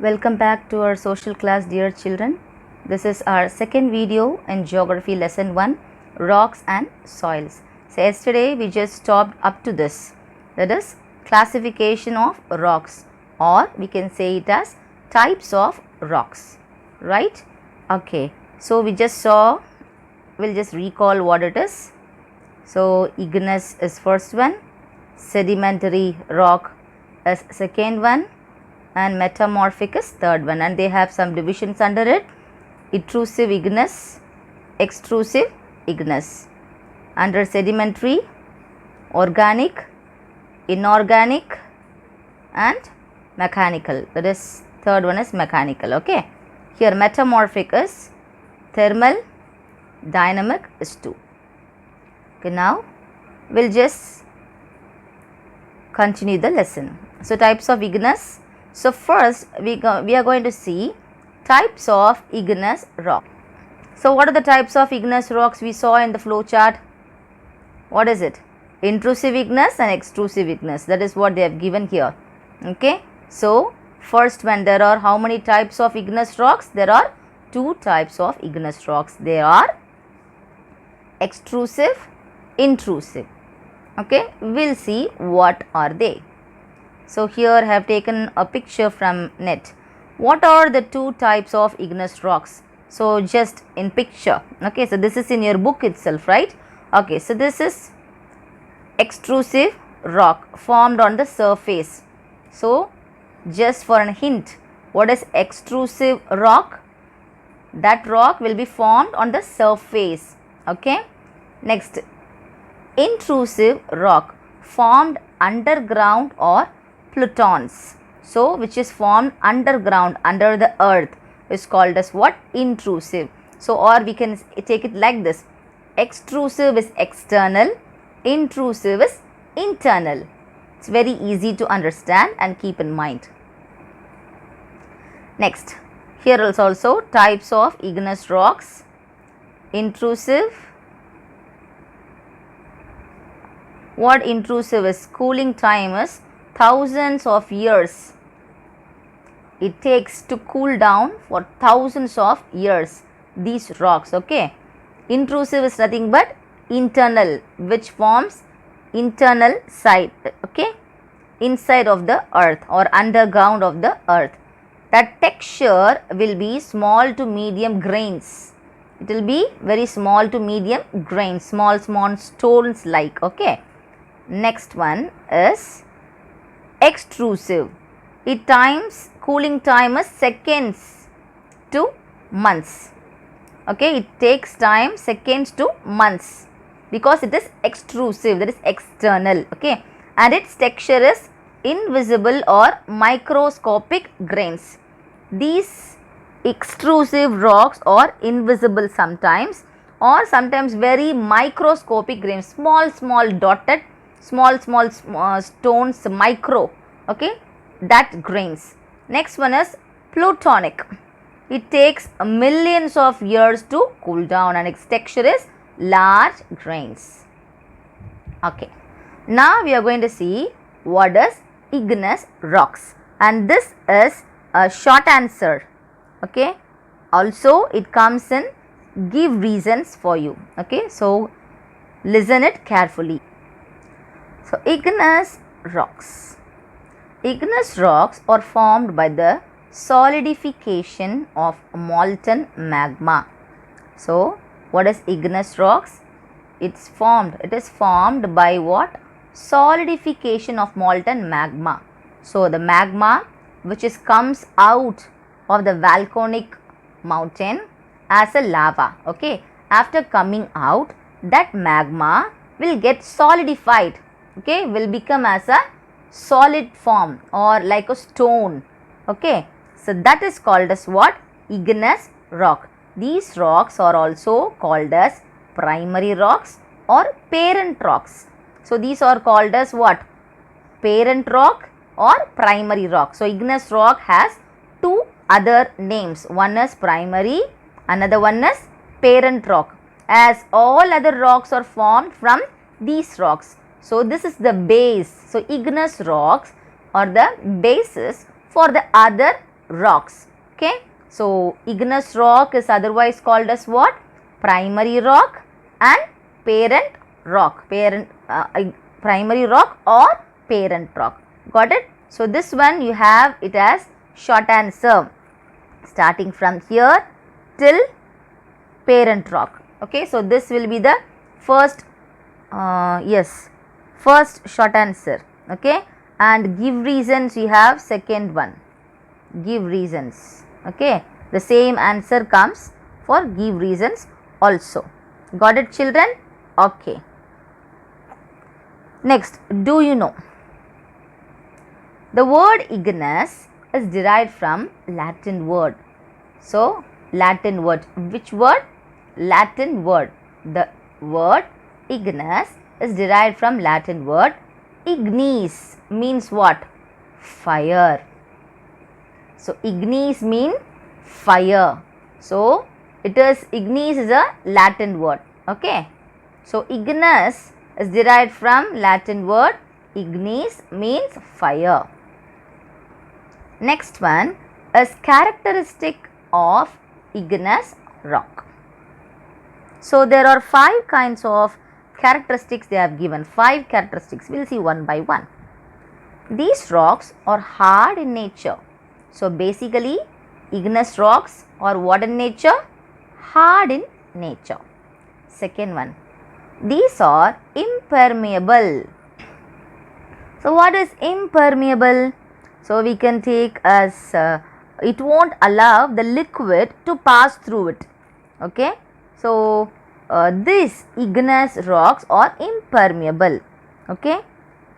Welcome back to our social class, dear children. This is our second video in Geography Lesson 1, Rocks and Soils. So yesterday we just stopped up to this, that is classification of rocks, or we can say it as types of rocks, right? Okay, so we just saw, we'll just recall what it is. So igneous is first one, sedimentary rock is second one, and metamorphic is third one, and they have some divisions under it: intrusive igneous, extrusive igneous. Under sedimentary, organic, inorganic, and mechanical. That is, third one is mechanical. Okay, here metamorphic is thermal, dynamic is 2. Okay, now we'll just continue the lesson. So types of igneous. So first we are going to see types of igneous rock. So what are the types of igneous rocks we saw in the flow chart? What is it? Intrusive igneous and extrusive igneous. That is what they have given here. Okay. So first, when there are how many types of igneous rocks? There are 2 types of igneous rocks. They are extrusive, intrusive. Okay. We'll see what are they. So here I have taken a picture from net. What are the 2 types of igneous rocks? So just in picture. Okay, so this is in your book itself, right? Okay, so this is extrusive rock formed on the surface. So just for a hint, what is extrusive rock? That rock will be formed on the surface. Okay. Next, intrusive rock formed underground or plutons. So which is formed underground, under the earth, is called as what? Intrusive. So or we can take it like this: extrusive is external, intrusive is internal. It's very easy to understand and keep in mind. Next, here is also types of igneous rocks. Intrusive. What intrusive is? Cooling time is thousands of years. It takes to cool down for thousands of years these rocks. Okay, intrusive is nothing but internal, which forms internal side. Okay, inside of the earth or underground of the earth. That texture will be small to medium grains. It will be very small to medium grains, small stones like. Okay, next one is extrusive. Cooling time is seconds to months. Okay, it takes time seconds to months because it is extrusive, that is external. Okay, and its texture is invisible or microscopic grains. These extrusive rocks are invisible sometimes, or sometimes very microscopic grains, small dotted, small stones, micro. Okay, that grains. Next one is plutonic. It takes millions of years to cool down and its texture is large grains. Okay, now we are going to see what is igneous rocks, and this is a short answer. Okay, also it comes in give reasons for you. Okay, so listen it carefully. So igneous rocks. Igneous rocks are formed by the solidification of molten magma. So what is igneous rocks? It is formed by what? Solidification of molten magma. So the magma which comes out of the volcanic mountain as a lava. Okay, after coming out, that magma will get solidified. Okay, will become as a solid form or like a stone. Okay, so that is called as what? Igneous rock. These rocks are also called as primary rocks or parent rocks. So these are called as what? Parent rock or primary rock. So igneous rock has 2 other names. One is primary, another one is parent rock, as all other rocks are formed from these rocks. So this is the base. So igneous rocks are the basis for the other rocks. Okay, so igneous rock is otherwise called as what? Primary rock and parent rock. Primary rock or parent rock. Got it? So this one you have it as short answer starting from here till parent rock. Okay, so this will be the first first short answer. Okay, and give reasons you have second one, give reasons. Okay, the same answer comes for give reasons also. Got it, children? Okay, next, do you know the word igneous is derived from Latin word? So Latin word, which word? Latin word. The word igneous is derived from Latin word ignis, means what? Fire. So ignis mean fire. So it is, ignis is a Latin word. Okay, so igneous is derived from Latin word ignis, means fire. Next one is characteristic of igneous rock. So there are 5 kinds of characteristics they have given. 5 characteristics. We will see one by one. These rocks are hard in nature. So basically igneous rocks are what in nature? Hard in nature. Second one, these are impermeable. So what is impermeable? So we can take as it won't allow the liquid to pass through it. Okay, so these igneous rocks are impermeable. Okay,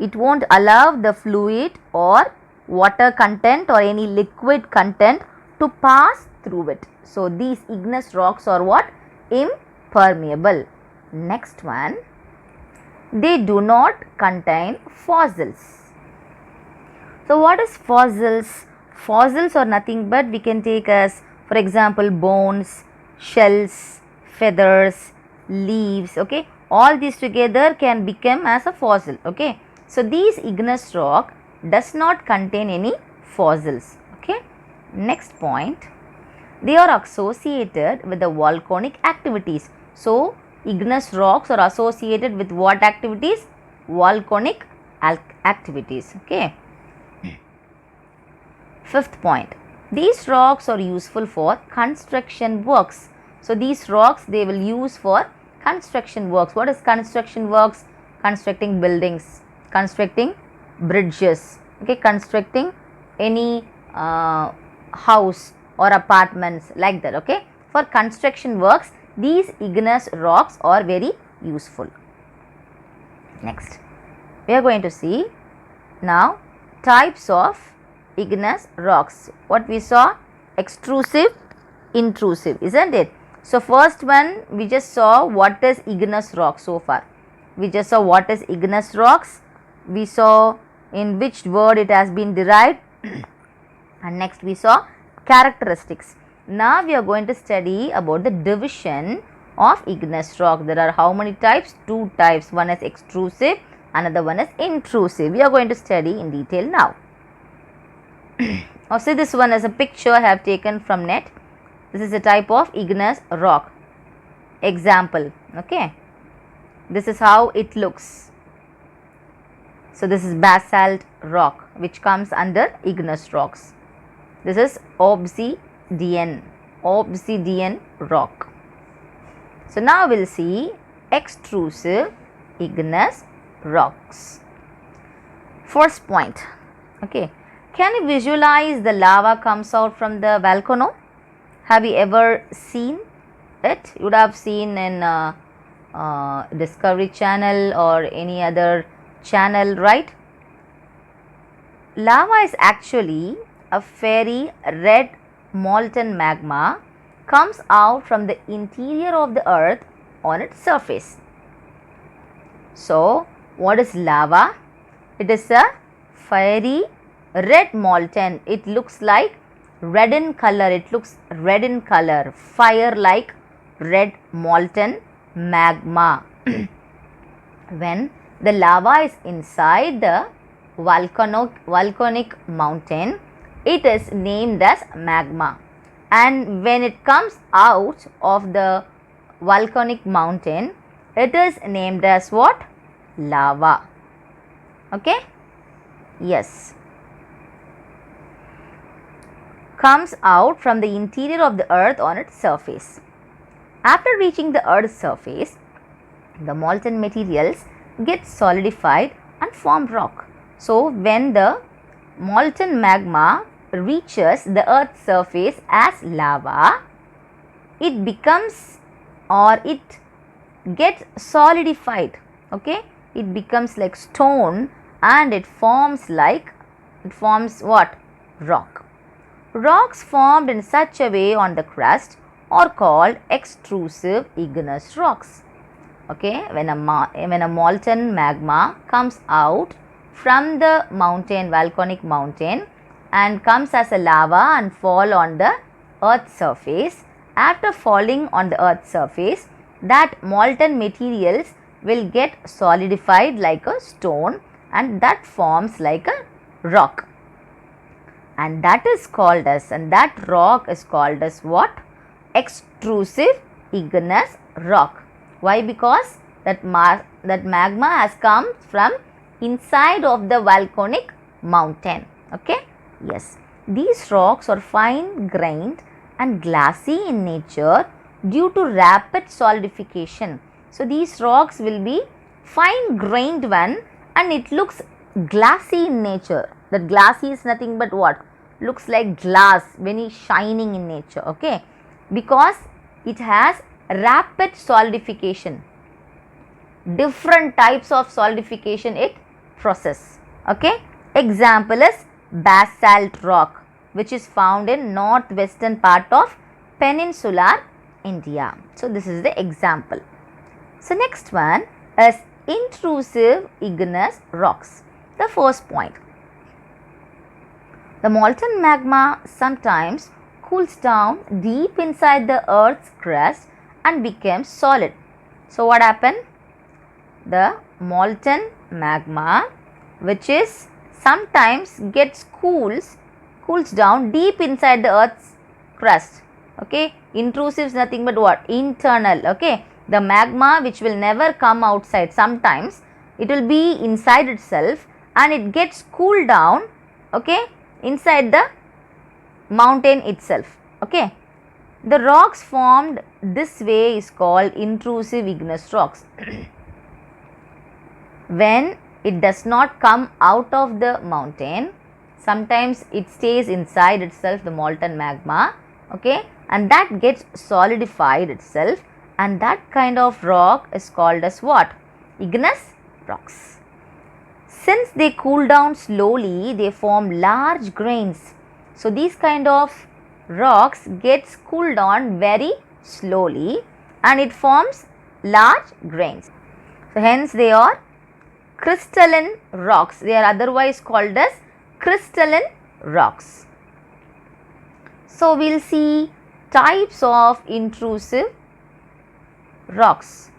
it won't allow the fluid or water content or any liquid content to pass through it. So these igneous rocks are what? Impermeable. Next one, they do not contain fossils. So what is fossils? Fossils are nothing but we can take as, for example, bones, shells, feathers, leaves. Okay, all these together can become as a fossil. Okay, so these igneous rock does not contain any fossils. Okay, next point, they are associated with the volcanic activities. So igneous rocks are associated with what activities? Volcanic activities. Okay. Fifth point, these rocks are useful for construction works. So these rocks they will use for construction works. What is construction works? Constructing buildings, constructing bridges, okay, constructing any house or apartments, like that. Okay, for construction works these igneous rocks are very useful. Next, we are going to see now types of igneous rocks. What we saw? Extrusive, intrusive, isn't it? So first one we just saw what is igneous rock. So far we just saw what is igneous rocks, we saw in which word it has been derived and next we saw characteristics. Now we are going to study about the division of igneous rock. There are how many types? 2 types. One is extrusive, another one is intrusive. We are going to study in detail now. Now see, this one is a picture I have taken from net. This is a type of igneous rock. Example. Okay, this is how it looks. So this is basalt rock which comes under igneous rocks. This is obsidian rock. So now we will see extrusive igneous rocks. First point. Okay, can you visualize the lava comes out from the volcano? Have you ever seen it? You would have seen in Discovery Channel or any other channel, right? Lava is actually a fiery red molten magma comes out from the interior of the earth on its surface. So what is lava? It is a fiery red molten. It looks like red in color. It looks red in color. Fire like red molten magma. When the lava is inside the volcanic mountain, it is named as magma. And when it comes out of the volcanic mountain, it is named as what? Lava. Okay? Yes. Comes out from the interior of the earth on its surface. After reaching the earth's surface, the molten materials get solidified and form rock. So, when the molten magma reaches the earth's surface as lava, it becomes or it gets solidified. Okay, it becomes like stone and it forms what? Rock. Rocks formed in such a way on the crust are called extrusive igneous rocks. Okay, when a molten magma comes out from the volcanic mountain and comes as a lava and fall on the earth's surface, after falling on the earth's surface, that molten materials will get solidified like a stone and that forms like a rock. And that rock is called as what? Extrusive igneous rock. Why? Because that magma has come from inside of the volcanic mountain. Okay? Yes. These rocks are fine grained and glassy in nature due to rapid solidification. So, these rocks will be fine grained one and it looks glassy in nature. That glassy is nothing but what? Looks like glass, very shining in nature. Okay? Because it has rapid solidification. Different types of solidification it process. Okay? Example is basalt rock, which is found in northwestern part of peninsular India. So, this is the example. So, next one is intrusive igneous rocks. The first point. The molten magma sometimes cools down deep inside the earth's crust and becomes solid. So, what happened? The molten magma, which is sometimes cools down deep inside the earth's crust. Okay, intrusive is nothing but what? Internal. Okay, the magma which will never come outside, sometimes it will be inside itself and it gets cooled down. Okay, inside the mountain itself. Okay, the rocks formed this way is called intrusive igneous rocks. When it does not come out of the mountain, sometimes it stays inside itself, the molten magma. Okay, and that gets solidified itself, and that kind of rock is called as what? Igneous rocks. Since they cool down slowly, they form large grains. So, these kind of rocks gets cooled down very slowly and it forms large grains. So, hence they are crystalline rocks. They are otherwise called as crystalline rocks. So, we will see types of intrusive rocks.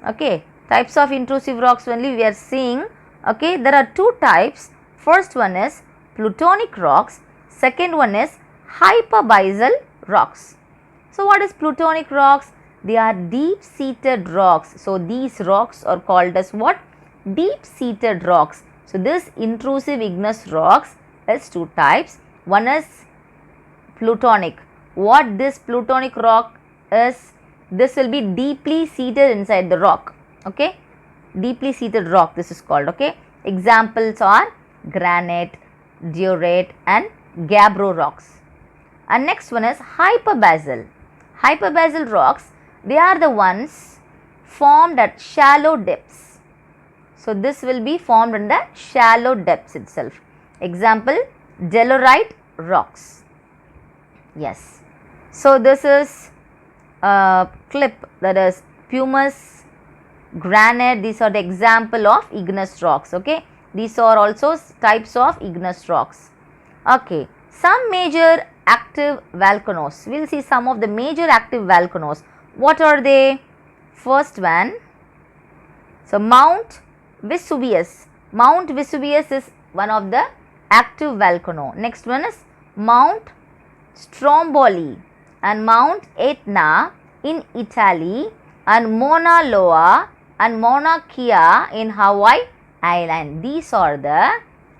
Okay, types of intrusive rocks only we are seeing. Okay, there are two types. First one is plutonic rocks. Second one is hyperbasal rocks. So, what is plutonic rocks? They are deep seated rocks. So, these rocks are called as what? Deep seated rocks. So, this intrusive igneous rocks is two types. One is plutonic. What this plutonic rock is? This will be deeply seated inside the rock. Okay, deeply seated rock this is called. Okay, examples are granite, diorite and gabbro rocks. And next one is hyperbasal. Hyperbasal rocks, they are the ones formed at shallow depths. So, this will be formed in the shallow depths itself. Example, delorite rocks. Yes. So, this is a clip, that is pumice, granite. These are the example of igneous rocks. Okay, these are also types of igneous rocks. Okay, some major active volcanoes. We will see some of the major active volcanoes. What are they? First one, so Mount Vesuvius. Mount Vesuvius is one of the active volcano. Next one is Mount Stromboli and Mount Etna in Italy, and Mauna Loa and Mauna Kea in Hawaii Island. These are the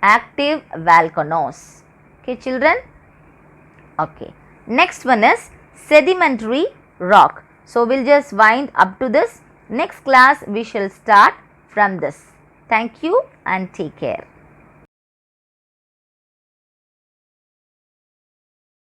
active volcanoes. Okay, children? Okay. Next one is sedimentary rock. So, we will just wind up to this. Next class, we shall start from this. Thank you and take care.